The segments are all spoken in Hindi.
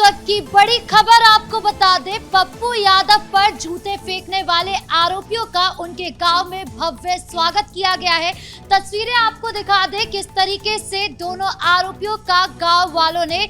वक्त की बड़ी खबर आपको बता दें, पप्पू यादव पर जूते फेंकने वाले आरोपियों का उनके गांव में भव्य स्वागत किया गया है। तस्वीरें आपको दिखा दें किस तरीके से दोनों आरोपियों का गांव वालों ने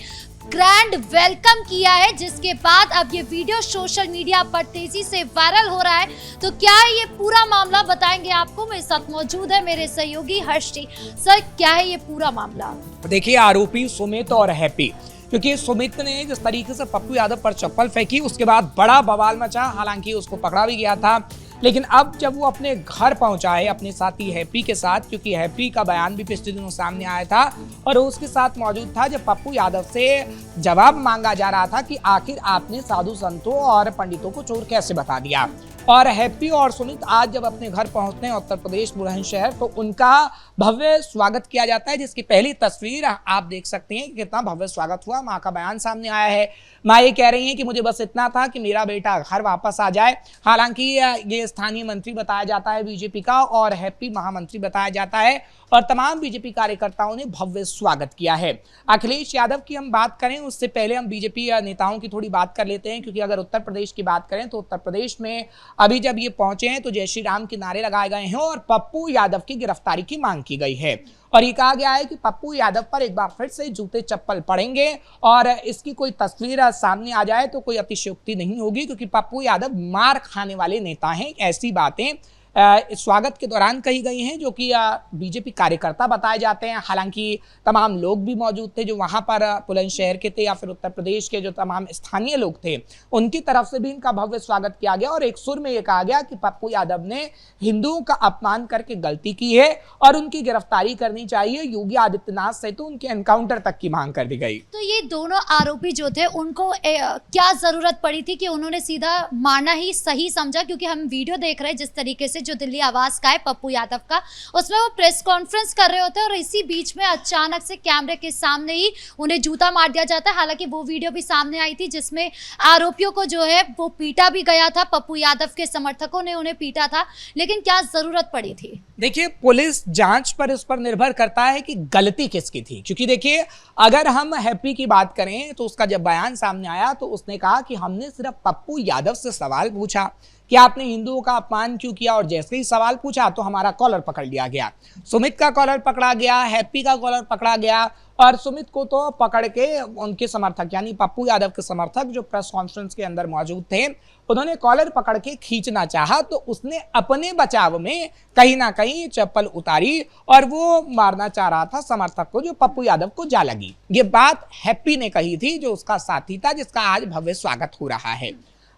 ग्रैंड वेलकम किया है, जिसके बाद अब ये वीडियो सोशल मीडिया पर तेजी से वायरल हो रहा है। तो क्या है ये पूरा मामला, बताएंगे आपको। मेरे साथ मौजूद है मेरे सहयोगी हर्ष जी। सर, क्या है ये पूरा मामला? देखिए, आरोपी सुमित और हैप्पी, क्योंकि सुमित ने जिस तरीके से पप्पू यादव पर चप्पल फेंकी उसके बाद बड़ा बवाल मचा। हालांकि उसको पकड़ा भी गया था, लेकिन अब जब वो अपने घर पहुंचा है अपने साथी हैप्पी के साथ, क्योंकि हैप्पी का बयान भी पिछले दिनों सामने आया था और उसके साथ मौजूद था, जब पप्पू यादव से जवाब मांगा जा रहा था कि आखिर आपने साधु संतों और पंडितों को चोर कैसे बता दिया। और हैप्पी और सुमित आज जब अपने घर पहुंचते हैं उत्तर प्रदेश बुलंदशहर, तो उनका भव्य स्वागत किया जाता है, जिसकी पहली तस्वीर आप देख सकते हैं कि कितना भव्य स्वागत हुआ। मां का बयान सामने आया है। मां ये कह रही हैं कि मुझे बस इतना था कि मेरा बेटा घर वापस आ जाए। हालांकि ये स्थानीय मंत्री बताया जाता है बीजेपी का, और हैप्पी महामंत्री बताया जाता है, और तमाम बीजेपी कार्यकर्ताओं ने भव्य स्वागत किया है। अखिलेश यादव की हम बात करें उससे पहले हम बीजेपी नेताओं की थोड़ी बात कर लेते हैं, क्योंकि अगर उत्तर प्रदेश की बात करें तो उत्तर प्रदेश में अभी जब ये पहुंचे हैं तो जय श्री राम के नारे लगाए गए हैं और पप्पू यादव की गिरफ्तारी की मांग की गई है। और ये कहा गया है कि पप्पू यादव पर एक बार फिर से जूते चप्पल पड़ेंगे, और इसकी कोई तस्वीर सामने आ जाए तो कोई अतिशयोक्ति नहीं होगी, क्योंकि पप्पू यादव मार खाने वाले नेता हैं। ऐसी बातें स्वागत के दौरान कही गई हैं, जो कि बीजेपी कार्यकर्ता बताए जाते हैं। हालांकि तमाम लोग भी मौजूद थे जो वहां पर बुलंदशहर के थे, या फिर उत्तर प्रदेश के जो तमाम स्थानीय लोग थे, उनकी तरफ से भी इनका भव्य स्वागत किया गया। और एक सुर में यह कहा गया कि पप्पू यादव ने हिंदुओं का अपमान करके गलती की है और उनकी गिरफ्तारी करनी चाहिए। योगी आदित्यनाथ से तो उनके एनकाउंटर तक की मांग कर दी गई। तो ये दोनों आरोपी जो थे, उनको क्या जरूरत पड़ी थी कि उन्होंने सीधा मारना ही सही समझा? क्योंकि हम वीडियो देख रहे हैं जिस तरीके से, जो दिल्ली आवास का है पप्पू यादव का, उसमें वो प्रेस कॉन्फ्रेंस कर रहे होते हैं और इसी बीच में अचानक से कैमरे के सामने ही उन्हें जूता मार दिया जाता है। हालांकि वो वीडियो भी सामने आई थी जिसमें आरोपियों को जो है वो पीटा भी गया था, पप्पू यादव के समर्थकों ने उन्हें पीटा था। लेकिन क्या जरूरत पड़ी थी? देखिए, पुलिस जांच पर इस पर निर्भर करता है कि गलती किसकी थी। क्योंकि देखिए, अगर हम हैप्पी की बात करें तो उसका जब बयान सामने आया तो उसने कहा कि हमने सिर्फ पप्पू यादव से सवाल पूछा कि आपने हिंदुओं का अपमान क्यों किया, और जैसे ही सवाल पूछा तो हमारा कॉलर पकड़ लिया गया। सुमित का कॉलर पकड़ा गया, हैप्पी का कॉलर पकड़ा गया, और सुमित को तो पकड़ के उनके समर्थक यानी पप्पू यादव के समर्थक जो प्रेस कॉन्फ्रेंस के अंदर मौजूद थे, उन्होंने कॉलर पकड़ के खींचना चाहा तो उसने अपने बचाव में कहीं ना कहीं चप्पल उतारी और वो मारना चाह रहा था समर्थक को, जो पप्पू यादव को जा लगी। ये बात हैप्पी ने कही थी, जो उसका साथी था, जिसका आज भव्य स्वागत हो रहा है।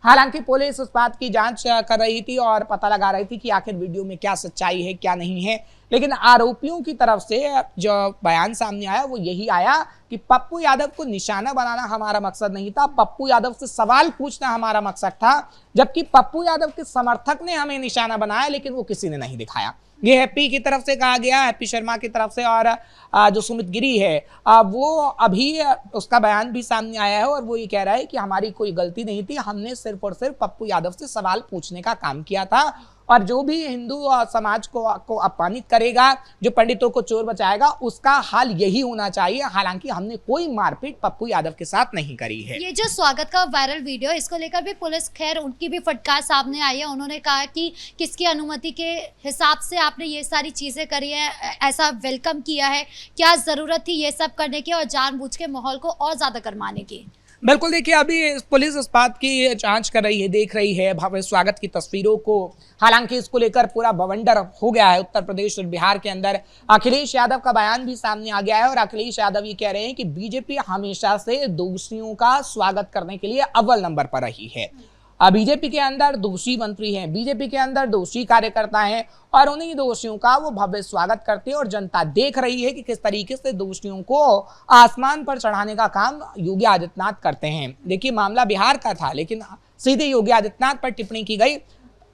हालांकि पुलिस इस बात की जांच कर रही थी और पता लगा रही थी कि आखिर वीडियो में क्या सच्चाई है क्या नहीं है, लेकिन आरोपियों की तरफ से जो बयान सामने आया वो यही आया कि पप्पू यादव को निशाना बनाना हमारा मकसद नहीं था, पप्पू यादव से सवाल पूछना हमारा मकसद था। जबकि पप्पू यादव के समर्थक ने हमें निशाना बनाया, लेकिन वो किसी ने नहीं दिखाया। ये हैप्पी की तरफ से कहा गया, हैप्पी शर्मा की तरफ से, और जो सुमित गिरी है वो अभी उसका बयान भी सामने आया है, और वो ये कह रहा है कि हमारी कोई गलती नहीं थी, हमने सिर्फ और सिर्फ पप्पू यादव से सवाल पूछने का काम किया था। और जो भी हिंदू समाज को अपमानित करेगा, जो पंडितों को चोर बचाएगा, उसका हाल यही होना चाहिए। हालांकि हमने कोई मारपीट पप्पू यादव के साथ नहीं करी है। ये जो स्वागत का वायरल वीडियो, इसको लेकर भी पुलिस, खैर उनकी भी फटकार सामने आई है। उन्होंने कहा कि किसकी अनुमति के हिसाब से आपने ये सारी चीजें करी है, ऐसा वेलकम किया है, क्या जरूरत थी ये सब करने की और जानबूझ के माहौल को और ज्यादा गरमाने की? बिल्कुल, देखिए, अभी पुलिस इस बात की जांच कर रही है, देख रही है भव्य स्वागत की तस्वीरों को। हालांकि इसको लेकर पूरा बवंडर हो गया है उत्तर प्रदेश और बिहार के अंदर। अखिलेश यादव का बयान भी सामने आ गया है, और अखिलेश यादव ये कह रहे हैं कि बीजेपी हमेशा से दोषियों का स्वागत करने के लिए अव्वल नंबर पर रही है। बीजेपी के अंदर दोषी मंत्री हैं, बीजेपी के अंदर दोषी कार्यकर्ता हैं, और उन्हीं दोषियों का वो भव्य स्वागत करते हैं। और जनता देख रही है कि किस तरीके से दोषियों को आसमान पर चढ़ाने का काम योगी आदित्यनाथ करते हैं। देखिए, मामला बिहार का था, लेकिन सीधे योगी आदित्यनाथ पर टिप्पणी की गई,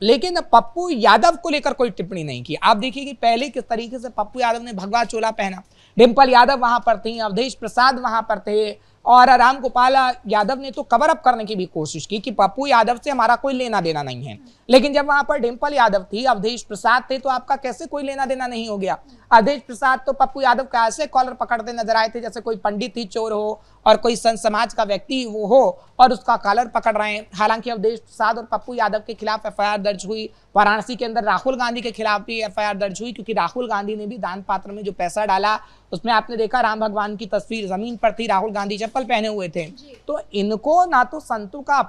लेकिन पप्पू यादव को लेकर कोई टिप्पणी नहीं की। आप देखिए कि पहले किस तरीके से पप्पू यादव ने भगवा चोला पहना, डिम्पल यादव वहां पर थी, अवधेश प्रसाद वहां पर थे, और राम गोपाल यादव ने तो कवर अप करने की भी कोशिश की कि पप्पू यादव से हमारा कोई लेना देना नहीं है। लेकिन जब वहां पर डिंपल यादव थी, अवधेश प्रसाद थे, तो आपका कैसे कोई लेना देना नहीं हो गया। अवधेश प्रसाद तो पप्पू यादव का ऐसे कॉलर पकड़ते नजर आए थे जैसे कोई पंडित ही चोर हो और कोई संत समाज का व्यक्ति वो हो और उसका कॉलर पकड़ रहे हैं। हालांकि अवधेश प्रसाद और पप्पू यादव के खिलाफ एफआईआर दर्ज हुई। वाराणसी के अंदर राहुल गांधी के खिलाफ भी एफआईआर दर्ज हुई, क्योंकि राहुल गांधी ने भी दान पात्र में जो पैसा डाला उसमें आपने देखा राम भगवान की तस्वीर जमीन पर थी, राहुल गांधी चप्पल पहने हुए थे। तो इनको ना तो संतों का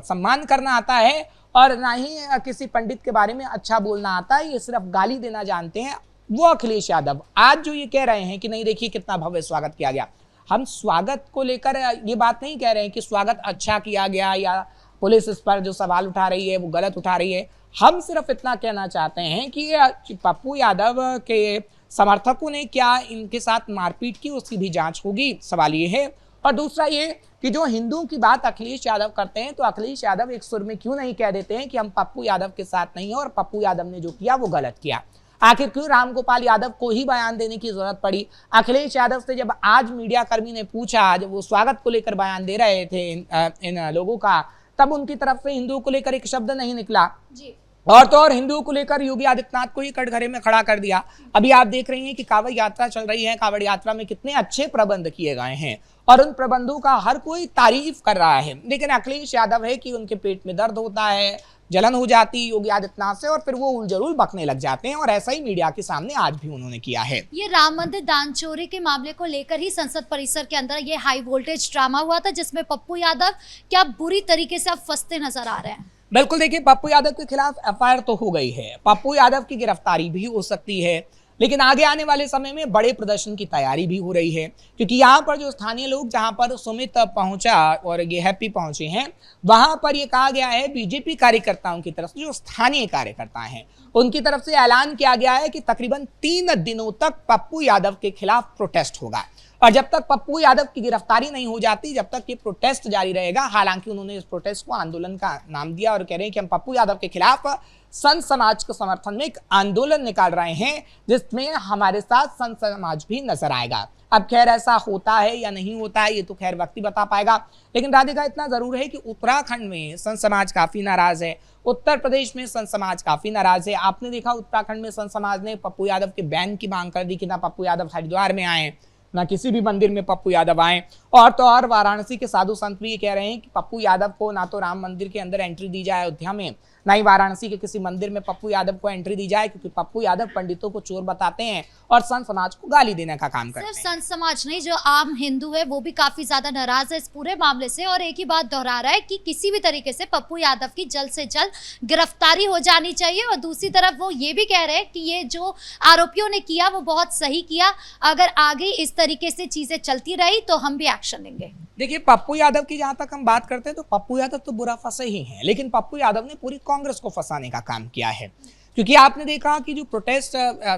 सम्मान करना आता है और ना ही किसी पंडित के बारे में अच्छा बोलना आता है, ये सिर्फ गाली देना जानते हैं। वो अखिलेश यादव आज जो ये कह रहे हैं कि नहीं देखिए कितना भव्य स्वागत किया गया, हम स्वागत को लेकर ये बात नहीं कह रहे हैं कि स्वागत अच्छा किया गया या पुलिस इस पर जो सवाल उठा रही है वो गलत उठा रही है। हम सिर्फ इतना कहना चाहते हैं कि पप्पू यादव के समर्थकों ने क्या इनके साथ मारपीट की, उसकी भी जांच होगी, सवाल ये है। और दूसरा ये कि जो हिंदुओं की बात अखिलेश यादव करते हैं, तो अखिलेश यादव एक सुर में क्यों नहीं कह देते हैं कि हम पप्पू यादव के साथ नहीं है और पप्पू यादव ने जो किया वो गलत किया। आखिर क्यों रामगोपाल यादव को ही बयान देने की जरूरत पड़ी। अखिलेश यादव से जब आज मीडिया कर्मी ने पूछा, जब वो स्वागत को लेकर बयान दे रहे थे इन लोगों का, तब उनकी तरफ से हिंदुओं को लेकर एक शब्द नहीं निकला जी। और तो और हिंदुओं को लेकर योगी आदित्यनाथ को ही कटघरे में खड़ा कर दिया। अभी आप देख रही हैं कि कांवड़ यात्रा चल रही है, कांवड़ यात्रा में कितने अच्छे प्रबंध किए गए हैं और उन प्रबंधों का हर कोई तारीफ कर रहा है, लेकिन अखिलेश यादव है कि उनके पेट में दर्द होता है, जलन हो जाती है योगी आदित्यनाथ से और फिर वो उलझुल बकने लग जाते हैं और ऐसा ही मीडिया के सामने आज भी उन्होंने किया है। ये राम मंदिर दान चोरी के मामले को लेकर ही संसद परिसर के अंदर ये हाई वोल्टेज ड्रामा हुआ था, जिसमें पप्पू यादव क्या बुरी तरीके से अब फंसते नजर आ रहे हैं। बिल्कुल, देखिए पप्पू यादव के खिलाफ एफआईआर तो हो गई है, पप्पू यादव की गिरफ्तारी भी हो सकती है, लेकिन आगे आने वाले समय में बड़े प्रदर्शन की तैयारी भी हो रही है, क्योंकि यहाँ पर जो स्थानीय लोग, जहाँ पर सुमित पहुंचा और ये हैप्पी पहुंचे हैं, वहां पर ये कहा गया है बीजेपी कार्यकर्ताओं की तरफ से, जो स्थानीय कार्यकर्ता हैं उनकी तरफ से ऐलान किया गया है कि तकरीबन 3 दिनों तक पप्पू यादव के खिलाफ प्रोटेस्ट होगा और जब तक पप्पू यादव की गिरफ्तारी नहीं हो जाती जब तक ये प्रोटेस्ट जारी रहेगा। हालांकि उन्होंने इस प्रोटेस्ट को आंदोलन का नाम दिया और कह रहे हैं कि हम पप्पू यादव के खिलाफ संत समाज के समर्थन में एक आंदोलन निकाल रहे हैं, जिसमें हमारे साथ संत समाज भी नजर आएगा। अब खैर ऐसा होता है या नहीं होता है ये तो खैर वक्त ही बता पाएगा, लेकिन राधिका इतना जरूर है कि उत्तराखंड में संत समाज काफी नाराज है, उत्तर प्रदेश में संत समाज काफी नाराज है। आपने देखा उत्तराखंड में संत समाज ने पप्पू यादव के बैन की मांग कर दी कि ना पप्पू यादव हरिद्वार में आए, ना किसी भी मंदिर में पप्पू यादव आए। और तो और वाराणसी के साधु संत भी ये कह रहे हैं कि पप्पू यादव को ना तो राम मंदिर के अंदर एंट्री दी जाए अयोध्या में, ना ही वाराणसी के किसी मंदिर में पप्पू यादव को एंट्री दी जाए, क्योंकि पप्पू यादव पंडितों को चोर बताते हैं और संत समाज को गाली देने का काम करते हैं। सिर्फ संत समाज नहीं, जो आम हिंदू है वो भी काफी ज्यादा नाराज है इस पूरे मामले से और एक ही बात दोहरा रहा है कि किसी भी तरीके से पप्पू यादव की जल्द से जल्द गिरफ्तारी हो जानी चाहिए। और दूसरी तरफ वो ये भी कह रहे हैं कि ये जो आरोपियों ने किया वो बहुत सही किया, अगर आगे इस तरीके से चीजें चलती रही तो हम भी एक्शन लेंगे। देखिए पप्पू यादव की जहां तक हम बात करते हैं तो पप्पू यादव तो बुरा फंसे ही हैं, लेकिन पप्पू यादव ने पूरी कांग्रेस को फंसाने का काम किया है, क्योंकि आपने देखा कि जो प्रोटेस्ट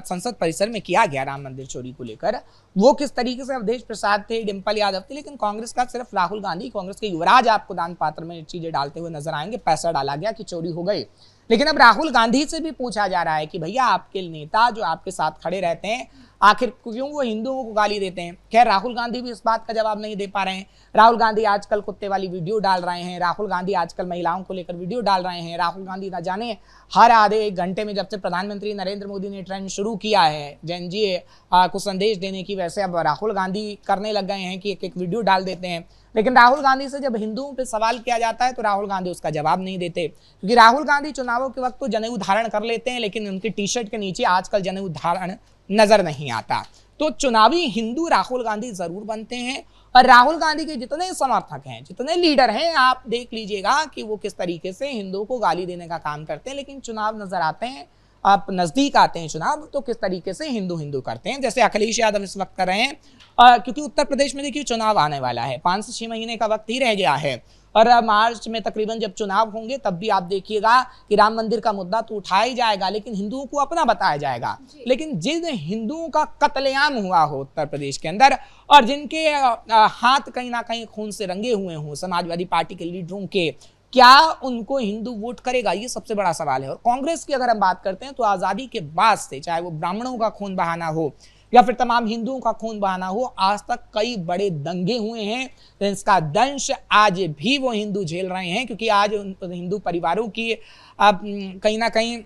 संसद परिसर में किया गया राम मंदिर चोरी को लेकर, वो किस तरीके से अवधेश प्रसाद थे, डिंपल यादव थे, लेकिन कांग्रेस का सिर्फ राहुल गांधी, कांग्रेस के युवराज आपको दान पात्र में चीजें डालते हुए नजर आएंगे। पैसा डाला गया कि चोरी हो गई, लेकिन अब राहुल गांधी से भी पूछा जा रहा है कि भैया आपके नेता जो आपके साथ खड़े रहते हैं आखिर क्यों वो हिंदुओं को गाली देते हैं। खैर राहुल गांधी भी इस बात का जवाब नहीं दे पा रहे हैं। राहुल गांधी आजकल कुत्ते वाली वीडियो डाल रहे हैं, राहुल गांधी आजकल महिलाओं को लेकर वीडियो डाल रहे हैं, राहुल गांधी ना जाने हर आधे एक घंटे में, जब से प्रधानमंत्री नरेंद्र मोदी ने ट्रेंड शुरू किया है जैन जी को संदेश देने की, वैसे अब राहुल गांधी करने लग गए हैं कि एक एक वीडियो डाल देते हैं। लेकिन राहुल गांधी से जब हिंदुओं पे सवाल किया जाता है तो राहुल गांधी उसका जवाब नहीं देते, क्योंकि राहुल गांधी चुनावों के वक्त तो जनेऊ धारण कर लेते हैं, लेकिन उनकी टी शर्ट के नीचे आजकल जनेऊ धारण नजर नहीं आता। तो चुनावी हिंदू राहुल गांधी जरूर बनते हैं और राहुल गांधी के जितने समर्थक हैं, जितने लीडर हैं, आप देख लीजिएगा कि वो किस तरीके से हिंदुओं को गाली देने का काम करते हैं, लेकिन चुनाव नजर आते हैं, आप नजदीक आते हैं चुनाव तो किस तरीके से हिंदू हिंदू करते हैं, जैसे अखिलेश यादव इस वक्त कर रहे हैं। क्योंकि उत्तर प्रदेश में देखिए चुनाव आने वाला है, 5 से 6 महीने का वक्त ही रह गया है और मार्च में तकरीबन जब चुनाव होंगे तब भी आप देखिएगा कि राम मंदिर का मुद्दा तो उठाया ही जाएगा, लेकिन हिंदुओं को अपना बताया जाएगा। लेकिन जिन हिंदुओं का कत्लेआम हुआ हो उत्तर प्रदेश के अंदर और जिनके हाथ कहीं ना कहीं खून से रंगे हुए हों समाजवादी पार्टी के लीडरों के, क्या उनको हिंदू वोट करेगा, ये सबसे बड़ा सवाल है। और कांग्रेस की अगर हम बात करते हैं तो आजादी के बाद से चाहे वो ब्राह्मणों का खून बहाना हो, या फिर तमाम हिंदुओं का खून बहाना हो। आज तक कई बड़े दंगे हुए हैं, तो इसका दंश आज भी वो हिंदू झेल रहे हैं, क्योंकि आज हिंदू परिवारों की अब कहीं ना कहीं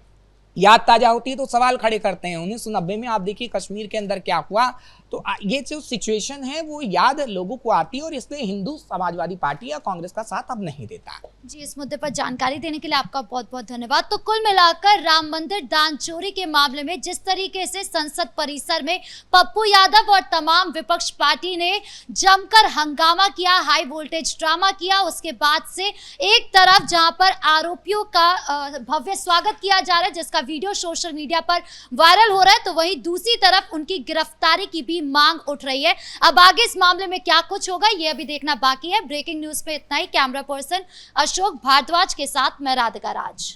याद ताजा होती है तो सवाल खड़े करते हैं। 1990 में आप देखिए कश्मीर के अंदर क्या हुआ, तो ये जो सिचुएशन है वो याद लोगों को आती है, और इसलिए हिंदू समाजवादी पार्टी या कांग्रेस का साथ अब नहीं देता। जी, इस मुद्दे पर जानकारी देने के लिए आपका बहुत बहुत धन्यवाद। तो कुल मिलाकर राम मंदिर दान चोरी के मामले में जिस तरीके से संसद परिसर में पप्पू यादव और तमाम विपक्ष पार्टी ने जमकर हंगामा किया, हाई वोल्टेज ड्रामा किया, उसके बाद से एक तरफ जहां पर आरोपियों का भव्य स्वागत किया जा रहा है, जिसका वीडियो सोशल मीडिया पर वायरल हो रहा है, तो वहीं दूसरी तरफ उनकी गिरफ्तारी की भी मांग उठ रही है। अब आगे इस मामले में क्या कुछ होगा ये अभी देखना बाकी है। ब्रेकिंग न्यूज पे इतना ही। कैमरा पर्सन अशोक भारद्वाज के साथ मैं राधिका राज।